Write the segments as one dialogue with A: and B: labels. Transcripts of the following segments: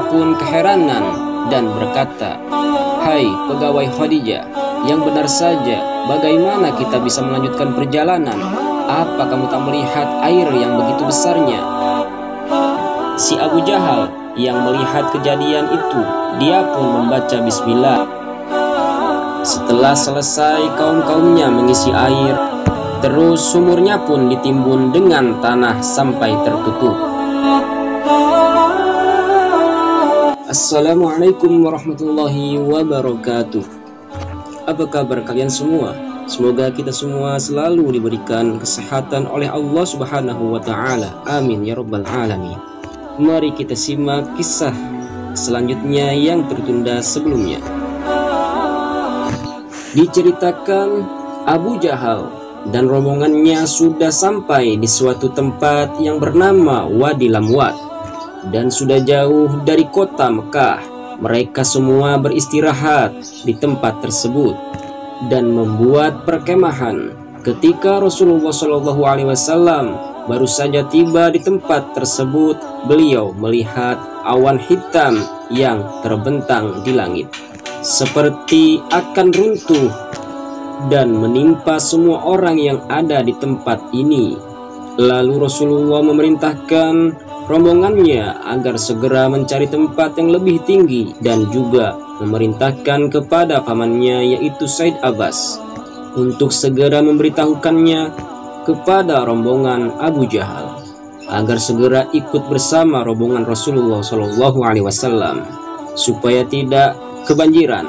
A: pun keheranan dan berkata, "Hai pegawai Khadijah, yang benar saja, bagaimana kita bisa melanjutkan perjalanan? Apa kamu tak melihat air yang begitu besarnya?" Si Abu Jahal yang melihat kejadian itu, dia pun membaca bismillah. Setelah selesai, kaum-kaumnya mengisi air, terus sumurnya pun ditimbun dengan tanah sampai tertutup. Assalamualaikum warahmatullahi wabarakatuh. Apa kabar kalian semua? Semoga kita semua selalu diberikan kesehatan oleh Allah Subhanahu wa Ta'ala. Amin ya Rabbal Alamin. Mari kita simak kisah selanjutnya yang tertunda sebelumnya. Diceritakan Abu Jahal dan rombongannya sudah sampai di suatu tempat yang bernama Wadi Lamwat dan sudah jauh dari kota Mekah. Mereka semua beristirahat di tempat tersebut dan membuat perkemahan. Ketika Rasulullah SAW baru saja tiba di tempat tersebut, beliau melihat awan hitam yang terbentang di langit seperti akan runtuh dan menimpa semua orang yang ada di tempat ini. Lalu Rasulullah memerintahkan rombongannya agar segera mencari tempat yang lebih tinggi dan juga memerintahkan kepada pamannya yaitu Said Abbas untuk segera memberitahukannya kepada rombongan Abu Jahal agar segera ikut bersama rombongan Rasulullah SAW supaya tidak kebanjiran.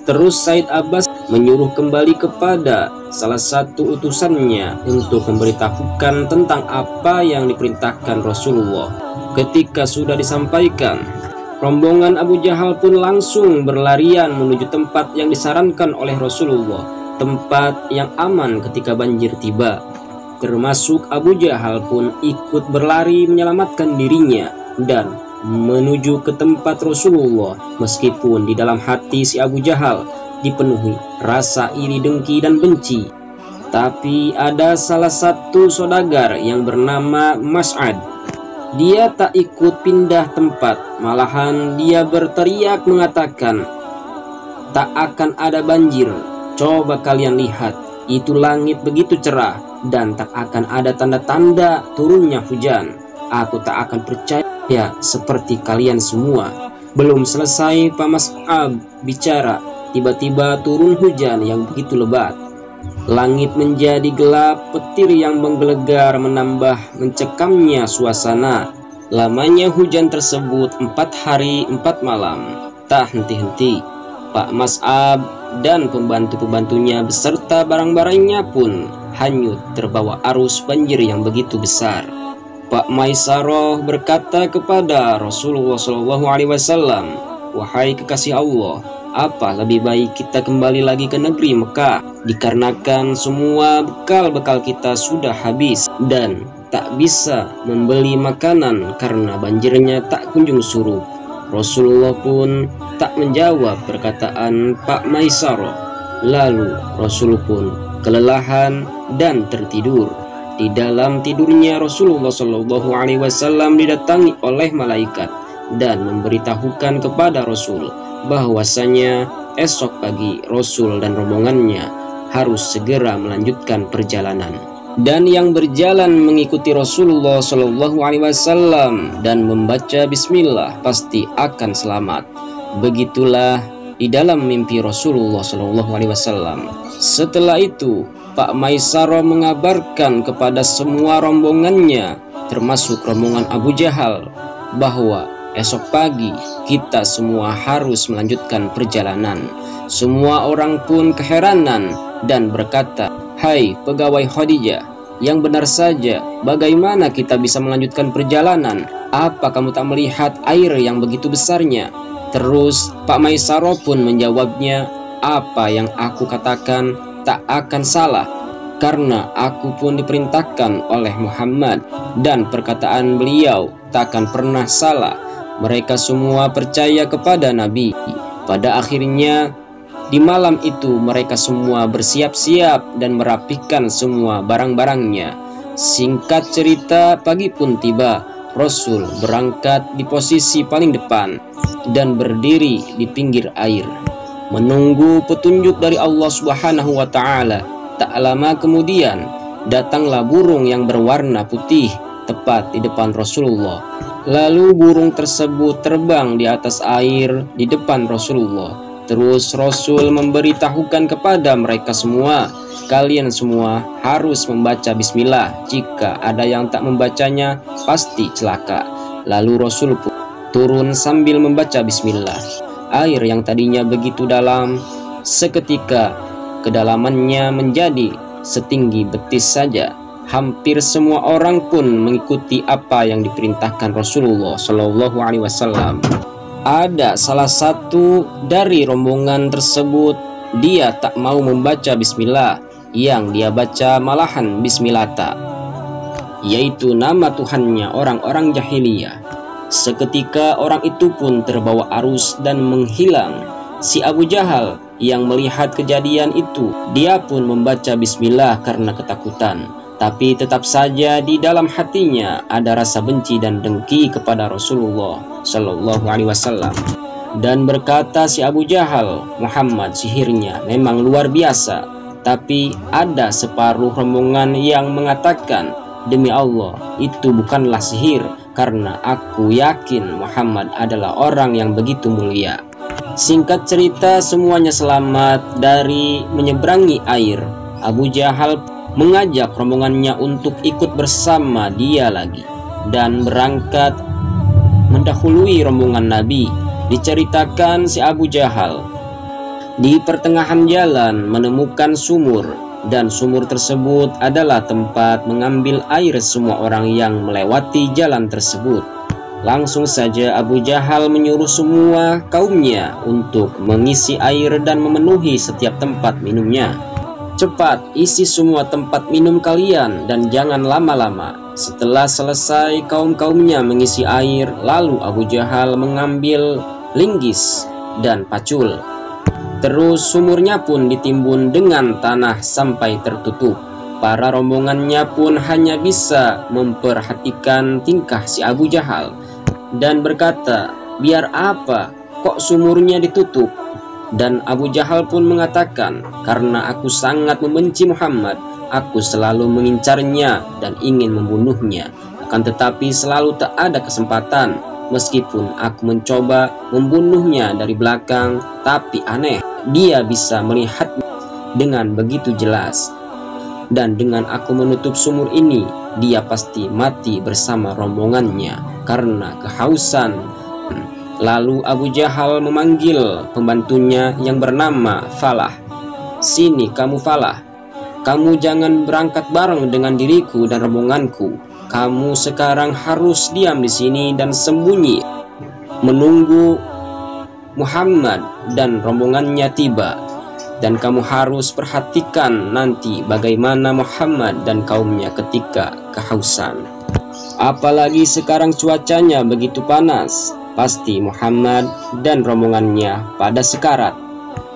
A: Terus Said Abbas menyuruh kembali kepada salah satu utusannya untuk memberitahukan tentang apa yang diperintahkan Rasulullah. Ketika sudah disampaikan, rombongan Abu Jahal pun langsung berlarian menuju tempat yang disarankan oleh Rasulullah, tempat yang aman ketika banjir tiba. Termasuk Abu Jahal pun ikut berlari menyelamatkan dirinya dan menuju ke tempat Rasulullah, meskipun di dalam hati si Abu Jahal dipenuhi rasa iri, dengki, dan benci. Tapi ada salah satu saudagar yang bernama Mas'ad. Dia tak ikut pindah tempat, malahan dia berteriak mengatakan, "Tak akan ada banjir. Coba kalian lihat, itu langit begitu cerah dan tak akan ada tanda-tanda turunnya hujan. Aku tak akan percaya seperti kalian semua." Belum selesai Pak Mas'ab bicara, tiba-tiba turun hujan yang begitu lebat. Langit menjadi gelap, petir yang menggelegar menambah mencekamnya suasana. Lamanya hujan tersebut 4 hari 4 malam, tak henti-henti. Pak Mas'ab dan pembantu-pembantunya beserta barang-barangnya pun hanyut terbawa arus banjir yang begitu besar. Pak Maisarah berkata kepada Rasulullah SAW, "Wahai kekasih Allah, apa lebih baik kita kembali lagi ke negeri Mekah, dikarenakan semua bekal-bekal kita sudah habis dan tak bisa membeli makanan karena banjirnya tak kunjung surut." Rasulullah pun tak menjawab perkataan Pak Maisarah. Lalu Rasul pun kelelahan dan tertidur. Di dalam tidurnya Rasulullah SAW didatangi oleh malaikat dan memberitahukan kepada Rasul bahwasanya esok pagi Rasul dan rombongannya harus segera melanjutkan perjalanan. Dan yang berjalan mengikuti Rasulullah SAW dan membaca bismillah pasti akan selamat. Begitulah di dalam mimpi Rasulullah SAW. Setelah itu Pak Maisarah mengabarkan kepada semua rombongannya, termasuk rombongan Abu Jahal, bahwa esok pagi kita semua harus melanjutkan perjalanan. Semua orang pun keheranan dan berkata, "Hai pegawai Khadijah, yang benar saja, bagaimana kita bisa melanjutkan perjalanan? Apa kamu tak melihat air yang begitu besarnya?" Terus Pak Maisarah pun menjawabnya, "Apa yang aku katakan tak akan salah, karena aku pun diperintahkan oleh Muhammad dan perkataan beliau tak akan pernah salah." Mereka semua percaya kepada Nabi. Pada akhirnya di malam itu mereka semua bersiap-siap dan merapikan semua barang-barangnya. Singkat cerita, pagi pun tiba Rasul berangkat di posisi paling depan dan berdiri di pinggir air, menunggu petunjuk dari Allah Subhanahu wa Ta'ala. Tak lama kemudian datanglah burung yang berwarna putih tepat di depan Rasulullah. Lalu burung tersebut terbang di atas air di depan Rasulullah. Terus Rasul memberitahukan kepada mereka semua, kalian semua harus membaca bismillah. Jika ada yang tak membacanya, pasti celaka. Lalu Rasul pun turun sambil membaca bismillah. Air yang tadinya begitu dalam, seketika kedalamannya menjadi setinggi betis saja. Hampir semua orang pun mengikuti apa yang diperintahkan Rasulullah Shallallahu Alaihi Wasallam. Ada salah satu dari rombongan tersebut, dia tak mau membaca bismillah, yang dia baca malahan bismillata, yaitu nama Tuhannya orang-orang jahiliyah. Seketika orang itu pun terbawa arus dan menghilang. Si Abu Jahal yang melihat kejadian itu, dia pun membaca bismillah karena ketakutan. Tapi tetap saja di dalam hatinya ada rasa benci dan dengki kepada Rasulullah Shallallahu Alaihi Wasallam. Dan berkata si Abu Jahal, Muhammad sihirnya memang luar biasa. Tapi ada separuh rombongan yang mengatakan, demi Allah itu bukanlah sihir, karena aku yakin Muhammad adalah orang yang begitu mulia. Singkat cerita, semuanya selamat dari menyeberangi air. Abu Jahal mengajak rombongannya untuk ikut bersama dia lagi dan berangkat mendahului rombongan Nabi. Diceritakan si Abu Jahal di pertengahan jalan menemukan sumur, dan sumur tersebut adalah tempat mengambil air semua orang yang melewati jalan tersebut. Langsung saja Abu Jahal menyuruh semua kaumnya untuk mengisi air dan memenuhi setiap tempat minumnya. Cepat isi semua tempat minum kalian dan jangan lama-lama. Setelah selesai kaum-kaumnya mengisi air, lalu Abu Jahal mengambil linggis dan pacul. Terus sumurnya pun ditimbun dengan tanah sampai tertutup. Para rombongannya pun hanya bisa memperhatikan tingkah si Abu Jahal dan berkata, biar apa kok sumurnya ditutup? Dan Abu Jahal pun mengatakan, karena aku sangat membenci Muhammad, aku selalu mengincarnya dan ingin membunuhnya. Akan tetapi selalu tak ada kesempatan. Meskipun aku mencoba membunuhnya dari belakang, tapi aneh, dia bisa melihat dengan begitu jelas. Dan dengan aku menutup sumur ini, dia pasti mati bersama rombongannya karena kehausan. Lalu Abu Jahal memanggil pembantunya yang bernama Falah. Sini kamu Falah, kamu jangan berangkat bareng dengan diriku dan rombonganku. Kamu sekarang harus diam di sini dan sembunyi, menunggu Muhammad dan rombongannya tiba. Dan kamu harus perhatikan nanti bagaimana Muhammad dan kaumnya ketika kehausan. Apalagi sekarang cuacanya begitu panas, pasti Muhammad dan rombongannya pada sekarat.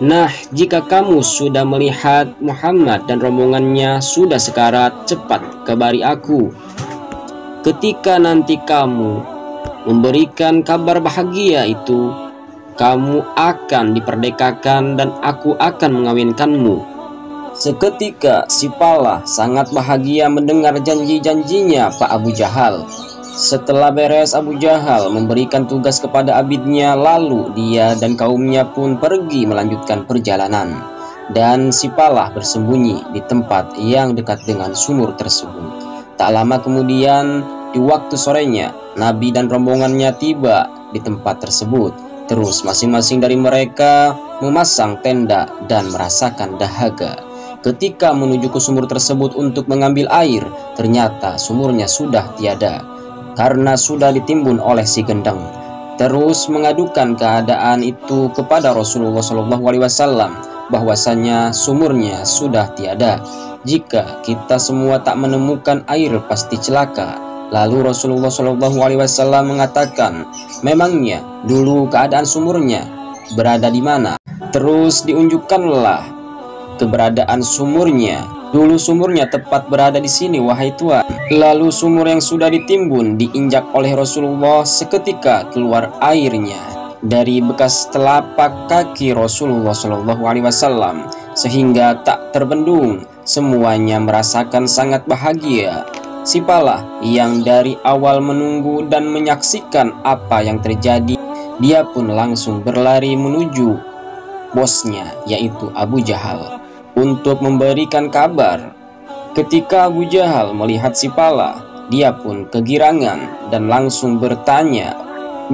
A: Nah, jika kamu sudah melihat Muhammad dan rombongannya sudah sekarat, cepat kabari aku. Ketika nanti kamu memberikan kabar bahagia itu, kamu akan diperdekakan dan aku akan mengawinkanmu. Seketika si Falah sangat bahagia mendengar janji-janjinya Pak Abu Jahal. Setelah beres Abu Jahal memberikan tugas kepada abidnya, lalu dia dan kaumnya pun pergi melanjutkan perjalanan. Dan si Falah bersembunyi di tempat yang dekat dengan sumur tersebut. Tak lama kemudian, di waktu sorenya, Nabi dan rombongannya tiba di tempat tersebut. Terus masing-masing dari mereka memasang tenda dan merasakan dahaga. Ketika menuju ke sumur tersebut untuk mengambil air, ternyata sumurnya sudah tiada karena sudah ditimbun oleh si gendeng. Terus mengadukan keadaan itu kepada Rasulullah SAW bahwasanya sumurnya sudah tiada. Jika kita semua tak menemukan air pasti celaka. Lalu Rasulullah SAW mengatakan, memangnya dulu keadaan sumurnya berada di mana? Terus diunjukkanlah keberadaan sumurnya. Dulu sumurnya tepat berada di sini, wahai Tuan. Lalu sumur yang sudah ditimbun diinjak oleh Rasulullah, seketika keluar airnya dari bekas telapak kaki Rasulullah Shallallahu Alaihi Wasallam sehingga tak terbendung. Semuanya merasakan sangat bahagia. Sipalah yang dari awal menunggu dan menyaksikan apa yang terjadi, dia pun langsung berlari menuju bosnya, yaitu Abu Jahal, untuk memberikan kabar. Ketika Abu Jahal melihat Sipala, dia pun kegirangan dan langsung bertanya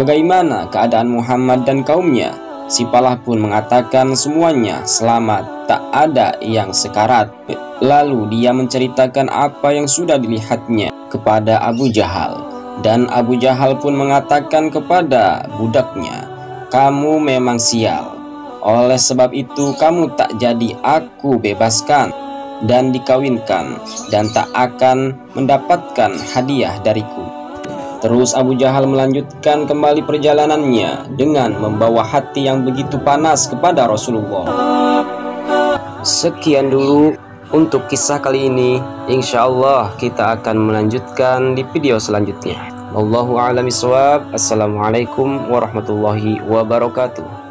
A: bagaimana keadaan Muhammad dan kaumnya. Sipalah pun mengatakan semuanya selamat, tak ada yang sekarat. Lalu dia menceritakan apa yang sudah dilihatnya kepada Abu Jahal, dan Abu Jahal pun mengatakan kepada budaknya, "Kamu memang sial. Oleh sebab itu kamu tak jadi aku bebaskan dan dikawinkan, dan tak akan mendapatkan hadiah dariku." Terus Abu Jahal melanjutkan kembali perjalanannya dengan membawa hati yang begitu panas kepada Rasulullah. Sekian dulu untuk kisah kali ini. Insya Allah kita akan melanjutkan di video selanjutnya. Wallahu a'lam bishawab. Assalamualaikum warahmatullahi wabarakatuh.